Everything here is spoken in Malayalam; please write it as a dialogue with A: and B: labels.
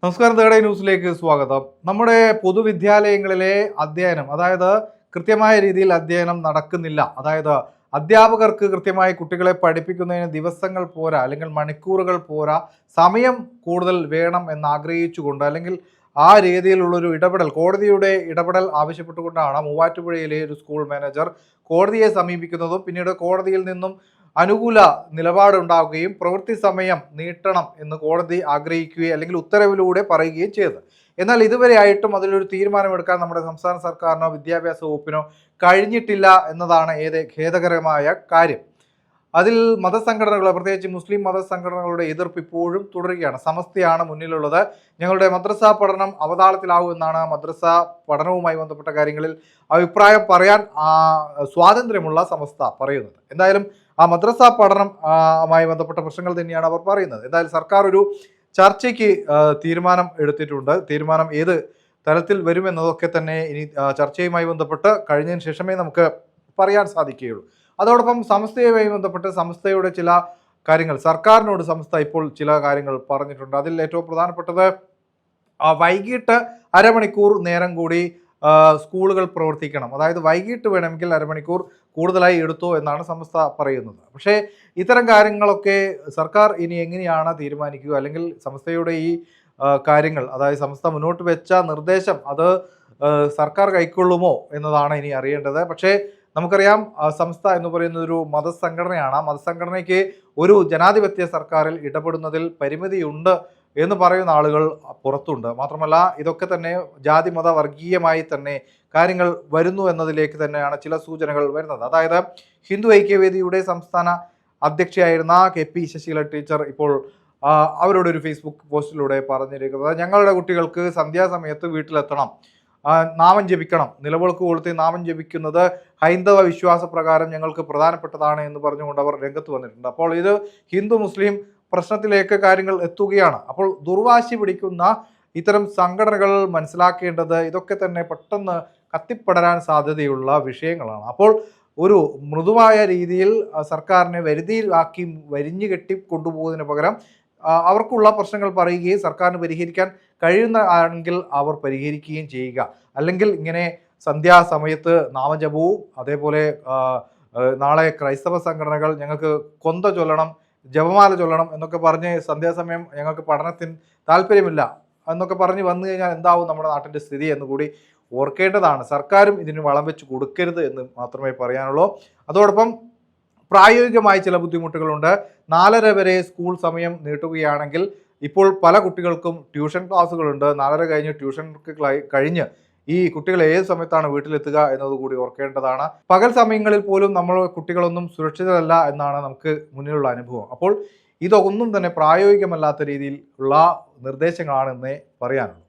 A: നമസ്കാരം. തേർഡ് ന്യൂസിലേക്ക് സ്വാഗതം. നമ്മുടെ പൊതുവിദ്യാലയങ്ങളിലെ അധ്യയനം, അതായത് കൃത്യമായ രീതിയിൽ അധ്യയനം നടക്കുന്നില്ല. അതായത് അധ്യാപകർക്ക് കൃത്യമായി കുട്ടികളെ പഠിപ്പിക്കുന്നതിന് ദിവസങ്ങൾ പോരാ, അല്ലെങ്കിൽ മണിക്കൂറുകൾ പോരാ, സമയം കൂടുതൽ വേണം എന്നാഗ്രഹിച്ചുകൊണ്ട്, അല്ലെങ്കിൽ ആ രീതിയിലുള്ളൊരു ഇടപെടൽ, കോടതിയുടെ ഇടപെടൽ ആവശ്യപ്പെട്ടുകൊണ്ടാണ് മൂവാറ്റുപുഴയിലെ ഒരു സ്കൂൾ മാനേജർ കോടതിയെ സമീപിക്കുന്നതും പിന്നീട് കോടതിയിൽ നിന്നും അനുകൂല നിലപാടുണ്ടാവുകയും പ്രവൃത്തി സമയം നീട്ടണം എന്ന് കോടതി ആഗ്രഹിക്കുകയും അല്ലെങ്കിൽ ഉത്തരവിലൂടെ പറയുകയും ചെയ്തത്. എന്നാൽ ഇതുവരെയായിട്ടും അതിലൊരു തീരുമാനമെടുക്കാൻ നമ്മുടെ സംസ്ഥാന സർക്കാരിനോ വിദ്യാഭ്യാസ വകുപ്പിനോ കഴിഞ്ഞിട്ടില്ല എന്നതാണ് ഖേദകരമായ കാര്യം. അതിൽ മതസംഘടനകൾ, പ്രത്യേകിച്ച് മുസ്ലിം മതസംഘടനകളുടെ എതിർപ്പ് ഇപ്പോഴും തുടരുകയാണ്. സമസ്തയാണ് മുന്നിലുള്ളത്. ഞങ്ങളുടെ മദ്രസ പഠനം അവതാളത്തിലാവുമെന്നാണ് മദ്രസ പഠനവുമായി ബന്ധപ്പെട്ട കാര്യങ്ങളിൽ അഭിപ്രായം പറയാൻ സ്വാതന്ത്ര്യമുള്ള സമസ്ത പറയുന്നത്. എന്തായാലും ആ മദ്രസ പഠനവുമായി ബന്ധപ്പെട്ട പ്രശ്നങ്ങൾ തന്നെയാണ് അവർ പറയുന്നത്. എന്തായാലും സർക്കാർ ഒരു ചർച്ചയ്ക്ക് തീരുമാനം എടുത്തിട്ടുണ്ട്. തീരുമാനം ഏത് തലത്തിൽ വരുമെന്നതൊക്കെ തന്നെ ഇനി ചർച്ചയുമായി ബന്ധപ്പെട്ട് കഴിഞ്ഞതിന് ശേഷമേ നമുക്ക് പറയാൻ സാധിക്കുകയുള്ളൂ. അതോടൊപ്പം സമസ്തയുമായി ബന്ധപ്പെട്ട് സമസ്തയുടെ ചില കാര്യങ്ങൾ സർക്കാരിനോട് സമസ്ത ഇപ്പോൾ ചില കാര്യങ്ങൾ പറഞ്ഞിട്ടുണ്ട്. അതിൽ ഏറ്റവും പ്രധാനപ്പെട്ടത് വൈകിട്ട് അരമണിക്കൂർ നേരം കൂടി സ്കൂളുകൾ പ്രവർത്തിക്കണം. അതായത് വൈകിട്ട് വേണമെങ്കിൽ അരമണിക്കൂർ കൂടുതലായി എടുത്തോ എന്നാണ് സമസ്ത പറയുന്നത്. പക്ഷേ ഇത്തരം കാര്യങ്ങളൊക്കെ സർക്കാർ ഇനി എങ്ങനെയാണ് തീരുമാനിക്കുക, അല്ലെങ്കിൽ സമസ്തയുടെ ഈ കാര്യങ്ങൾ, അതായത് സമസ്ത മുന്നോട്ട് വെച്ച നിർദ്ദേശം അത് സർക്കാർ കൈക്കൊള്ളുമോ എന്നതാണ് ഇനി അറിയേണ്ടത്. പക്ഷേ നമുക്കറിയാം, സംസ്ഥ എന്ന് പറയുന്നത് ഒരു മതസംഘടനയാണ്. ആ മതസംഘടനയ്ക്ക് ഒരു ജനാധിപത്യ സർക്കാരിൽ ഇടപെടുന്നതിൽ പരിമിതിയുണ്ട് എന്ന് പറയുന്ന ആളുകൾ പുറത്തുണ്ട്. മാത്രമല്ല ഇതൊക്കെ തന്നെ ജാതി മത വർഗീയമായി തന്നെ കാര്യങ്ങൾ വരുന്നു എന്നതിലേക്ക് തന്നെയാണ് ചില സൂചനകൾ വരുന്നത്. അതായത് ഹിന്ദു ഐക്യവേദിയുടെ സംസ്ഥാന അധ്യക്ഷയായിരുന്ന KP ശശികല ടീച്ചർ ഇപ്പോൾ അവരുടെ ഒരു ഫേസ്ബുക്ക് പോസ്റ്റിലൂടെ പറഞ്ഞിരിക്കുന്നത്, ഞങ്ങളുടെ കുട്ടികൾക്ക് സന്ധ്യാസമയത്ത് വീട്ടിലെത്തണം, നാമം ജപിക്കണം, നിലവിളക്ക് കൊളുത്തി നാമം ജപിക്കുന്നത് ഹൈന്ദവ വിശ്വാസ പ്രകാരം ഞങ്ങൾക്ക് പ്രധാനപ്പെട്ടതാണ് എന്ന് പറഞ്ഞുകൊണ്ട് അവർ രംഗത്ത് വന്നിട്ടുണ്ട്. അപ്പോൾ ഇത് ഹിന്ദു മുസ്ലിം പ്രശ്നത്തിലേക്ക് കാര്യങ്ങൾ എത്തുകയാണ്. അപ്പോൾ ദുർവാശി പിടിക്കുന്ന ഇത്തരം സംഘടനകൾ മനസ്സിലാക്കേണ്ടത് ഇതൊക്കെ തന്നെ പെട്ടെന്ന് കത്തിപ്പടരാൻ സാധ്യതയുള്ള വിഷയങ്ങളാണ്. അപ്പോൾ ഒരു മൃദുവായ രീതിയിൽ സർക്കാരിനെ വരുതിയിലാക്കി വരിഞ്ഞു കെട്ടി കൊണ്ടുപോകുന്നതിന് പകരം അവർക്കുള്ള പ്രശ്നങ്ങൾ പറയുകയും സർക്കാരിന് പരിഹരിക്കാൻ കഴിയുന്ന ആണെങ്കിൽ അവർ പരിഹരിക്കുകയും ചെയ്യുക. അല്ലെങ്കിൽ ഇങ്ങനെ സന്ധ്യാസമയത്ത് നാമജപവും അതേപോലെ നാളെ ക്രൈസ്തവ സംഘടനകൾ ഞങ്ങൾക്ക് കൊന്ത ചൊല്ലണം, ജപമാല ചൊല്ലണം എന്നൊക്കെ പറഞ്ഞ് സന്ധ്യാസമയം ഞങ്ങൾക്ക് പഠനത്തിന് താല്പര്യമില്ല എന്നൊക്കെ പറഞ്ഞ് വന്നു കഴിഞ്ഞാൽ എന്താവും നമ്മുടെ നാട്ടിൻ്റെ സ്ഥിതി എന്ന് കൂടി ഓർക്കേണ്ടതാണ്. സർക്കാരും ഇതിന് വളം വെച്ച് കൊടുക്കരുത് എന്ന് മാത്രമേ പറയാനുള്ളൂ. അതോടൊപ്പം പ്രായോഗികമായി ചില ബുദ്ധിമുട്ടുകളുണ്ട്. 4:30 വരെ സ്കൂൾ സമയം നീട്ടുകയാണെങ്കിൽ ഇപ്പോൾ പല കുട്ടികൾക്കും ട്യൂഷൻ ക്ലാസ്സുകളുണ്ട്. 4:30 കഴിഞ്ഞ് ട്യൂഷൻ കഴിഞ്ഞ് ഈ കുട്ടികൾ ഏത് സമയത്താണ് വീട്ടിലെത്തുക എന്നതുകൂടി ഓർക്കേണ്ടതാണ്. പകൽ സമയങ്ങളിൽ പോലും നമ്മൾ കുട്ടികളൊന്നും സുരക്ഷിതരല്ല എന്നാണ് നമുക്ക് മുന്നിലുള്ള അനുഭവം. അപ്പോൾ ഇതൊന്നും തന്നെ പ്രായോഗികമല്ലാത്ത രീതിയിൽ ഉള്ള നിർദ്ദേശങ്ങളാണെന്നേ പറയാനുള്ളൂ.